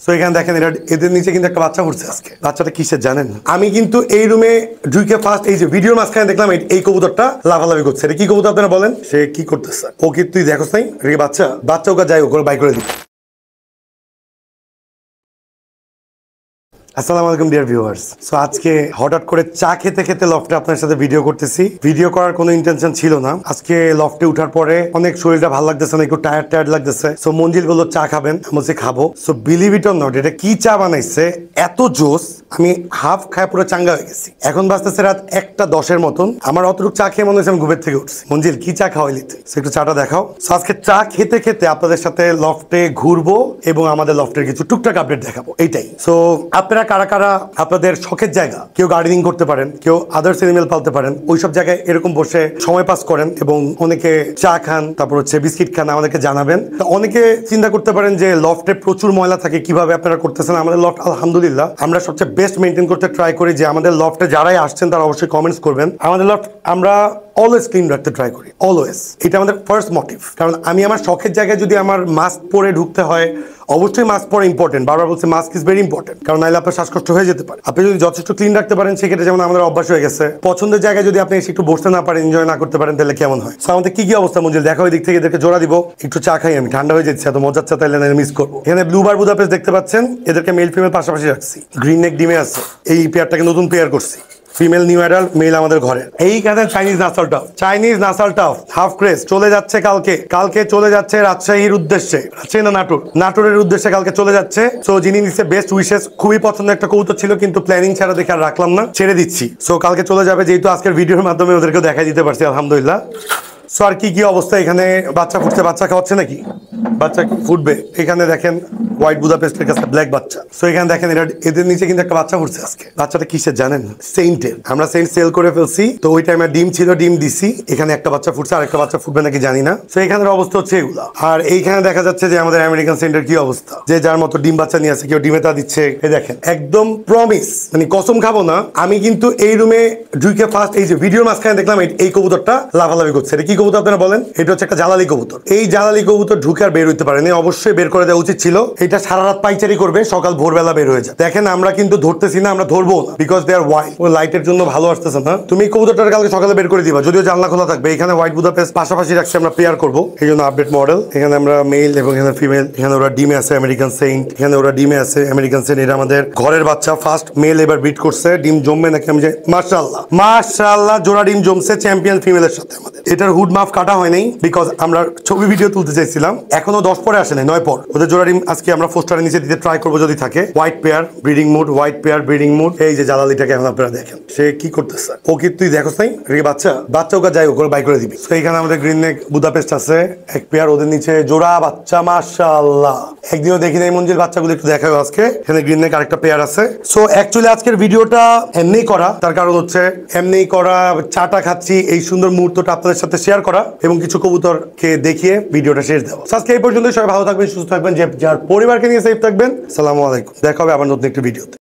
So এখানে দেখেন এটা এদের নিচে কিন্তু একটা বাচ্চা পড়ছে আজকে। বাচ্চাটা কিসের জানেন? আমি কিন্তু এই রুমে ঢুকে ফার্স্ট এই যে ভিডিওর মাঝখানে দেখলাম এই কবুতরটা লাফালাফি করছে। এটা কি কবুতর আপনারা বলেন? সে কি করতেছে? ও কি তুই দেখোস নাই? এটা কি বাচ্চা ওকে যাই হোক বাই করে দিই। আসসালামু আলাইকুম ডিয়ার ভিউয়ার্স। সো আজকে হঠাৎ করে চা খেতে খেতে লফটে আপনার সাথে ভিডিও করতেছি। ভিডিও করার কোনো ইন্টেনশন ছিল না। আজকে লফটে উঠার পরে অনেক শরীরটা ভালো লাগতেছে না, একটু টায়ার্ড লাগতেছে। সো মঞ্জিল বললো চা খাবেন, আমি খাবো। So believe it or not, এটা কি চা বানাইছে এত জোস, আমি হাফ খায় পুরো চাঙ্গা হয়ে গেছি। এখন বাজতেছে রাত 1:10 মতন। আমার অতটুকু চা খেয়ে মনে হচ্ছে আমি ঘুমের থেকে উঠছি। মঞ্জিল কি চা খাওয়াইলি তুই? একটু চাটা দেখাও। সো আজকে চা খেতে খেতে আপনাদের সাথে লফটে ঘুরবো এবং আমাদের লফটের কিছু টুকটাক আপডেট দেখাবো, এইটাই। সো আপনারা কারা কারা আপনাদের শখের জায়গা, কেউ গার্ডেনিং করতে পারেন, কেউ আদার্স এনিমেল পালতে পারেন, ওইসব জায়গায় এরকম বসে সময় পাস করেন এবং অনেকে চা খান, তারপর হচ্ছে বিস্কিট খান, আমাদেরকে জানাবেন। অনেকে চিন্তা করতে পারেন যে লফটে প্রচুর ময়লা থাকে, কিভাবে আপনারা করতেছেন। আমাদের লফট আলহামদুলিল্লাহ আমরা সবচেয়ে বেস্ট মেনটেন করতে ট্রাই করি। যে আমাদের লফটে যারাই আসছেন তারা অবশ্যই কমেন্টস করবেন। আমাদের লফট আমরা অলওয়েজ ক্লিন রাখতে ট্রাই করি, অলওয়েজ। এটা আমাদের ফার্স্ট মোটিভ। কারণ আমি আমার শখের জায়গায় যদি আমার মাস্ক পরে ঢুকতে হয়, অবশ্যই মাস্ক পরা ইম্পর্টেন্ট। বারবার বলছে মাস্ক ইজ ভেরি ইম্পর্টেন্ট, কারণ নাহলে আপনার শ্বাসকষ্ট হয়ে যেতে পারে। আপনি যদি যথেষ্ট ক্লিন রাখতে পারেন, সেক্ষেত্রে যেমন আমাদের অভ্যাস হয়ে গেছে, পছন্দের জায়গায় যদি আপনি একটু বসতে না পারেন, এনজয় না করতে পারেন, তাহলে কেমন হয়? আমাদের কি অবস্থা মঞ্জিল দেখো, ওই দিক থেকে এদেরকে জোড়া দিব, একটু চা খাই। আমি ঠান্ডা হয়ে যাচ্ছে, এত মজার চা তাইলে মিস করবো। এখানে ব্লুবার বুদাপেস্ট দেখতে পাচ্ছেন, এদেরকে মেল ফিমেল পাশাপাশি রাখছি। গ্রিন নেক ডিমে আছে, এই পেয়ারটাকে নতুন পেয়ার করছি। ফিমেল নিউ অ্যাডাল্ট, মেল আমাদের ঘরে। এইখানে Chinese nasal tough half craze চলে যাচ্ছে কালকে চলে যাচ্ছে রাজশাহীর উদ্দেশ্যে, রাজশাহী না নাটোরের উদ্দেশ্যে কালকে চলে যাচ্ছে। সো যিনি নিচ্ছে বেস্ট উইশেস, খুবই পছন্দের একটা কবুতর ছিল, কিন্তু প্ল্যানিং ছাড়া দেখে আর রাখলাম না, ছেড়ে দিচ্ছি। সো কালকে চলে যাবে, যেহেতু আজকের ভিডিওর মাধ্যমে ওদেরকে দেখাই দিতে পারছি আলহামদুলিল্লাহ। সো আর কি অবস্থা, এখানে বাচ্চা ফুটছে, বাচ্চা খাওয়াচ্ছে নাকি? বাচ্চা ফুটবে। এখানে দেখেন হোয়াইট বুদাপেস্টের কাছে ব্ল্যাক বাচ্চা। সো এখানে দেখেন এটা এদের নিচে কিন্তু একটা বাচ্চা ফুটছে আজকে। বাচ্চাটা কিসের জানেন? সেন্টের। আমরা সেন্ট সেল করে ফেলছি, তো ওই টাইমে ডিম ছিল, ডিম দিছি। এখানে একটা বাচ্চা ফুটছে, আর একটা বাচ্চা ফুটবে নাকি জানি না। সো এখানের অবস্থা হচ্ছে এগুলা। আর এইখানে দেখা যাচ্ছে যে আমাদের আমেরিকান সেন্টের কি অবস্থা, যে যার মতো ডিম বাচ্চা নিয়ে আসে, কেউ ডিমে তা দিচ্ছে। এই দেখেন একদম প্রমিস, মানে কসম খাবো না, আমি কিন্তু এই রুমে ঢুকে ফার্স্ট এই যে ভিডিওর মাঝখানে দেখলাম এই কবুতরটা লাফালাফি করছে। এটা কি কবুতর আপনারা বলেন? এটা হচ্ছে একটা জালালি কবুতর। এই জালালি কবুতর ঢুকে আর বের হইতে পারেনি, অবশ্যই বের করে দেওয়া উচিত ছিল। এটা সারা রাত পাইচারি করবে, সকাল ভোরবেলা বের হয়ে যায়। দেখেন আমরা কিন্তু ধরতেছি না, আমরা ধরবো না, বিকজ দে আর ওয়াইল্ড। ও লাইটের জন্য ভালো আসতেছে না। তুমি কবুতরটার কালকে সকালে বের করে দিবা, যদিও জানলা খোলা থাকবে। এখানে হোয়াইট বুদাপেস্ট পাশাপাশি রাখছি, আমরা পেয়ার করবো, এই জন্য আপডেট মডেল। এখানে আমরা মেল এবং এখানে ফিমেল। এখানে ওরা ডিমে আছে আমেরিকান সেন্ট, এখানে ওরা ডিমে আছে আমেরিকান সেন্ট। এটা আমাদের ঘরের বাচ্চা, ফার্স্ট মেল এবার ব্রিড করছে। ডিম জমবে নাকি আমি মাশাআল্লাহ জোড়া ডিম জমছে চ্যাম্পিয়ন ফিমেলের সাথে আমাদের। এটার হুড মাফ কাটা হয় নাই, বিকজ আমরা ছবি ভিডিও তুলতে চাইছিলাম, এখনো 10 পরে আসে নাই, 9 পর। ওদের জোড়া ডিম আজকে আমরা পোস্টারের নিচে দিতে ট্রাই করবো যদি থাকে। White pair breeding mood, white pair breeding mood. এই যে জালালিটাকে এখন আপনারা দেখেন, সে কি করতেছে। ও কি তুই দেখোস নাই? এটা বাচ্চা ওকে যাই হোক বাই করে দিবি। তো এইখানে আমাদের গ্রিন নেক বুদাপেস্ট আছে এক পেয়ার, ওদের নিচে জোড়া বাচ্চা। মাশাআল্লাহ, একদিনও দেখি নাই মঞ্জিল, বাচ্চাগুলো একটু দেখাবো আজকে। এখানে গ্রিন নেক আরেকটা পেয়ার আছে। সো অ্যাকচুয়ালি আজকের ভিডিওটা এমনি করা, তার কারণ হচ্ছে এমনি করা, চাটা খাচ্ছি, এই সুন্দর মুহূর্তটা আপনাদের সাথে শেয়ার করা এবং কিছু কবুতরকে দেখিয়ে ভিডিওটা শেষ দেওয়া। আজকে এই পর্যন্ত, সবাই ভালো থাকবেন, সুস্থ থাকবেন, যে যার পরিবারকে নিয়ে সেফ থাকবেন। আসসালামু আলাইকুম, দেখা হবে আবার নতুন একটি ভিডিওতে।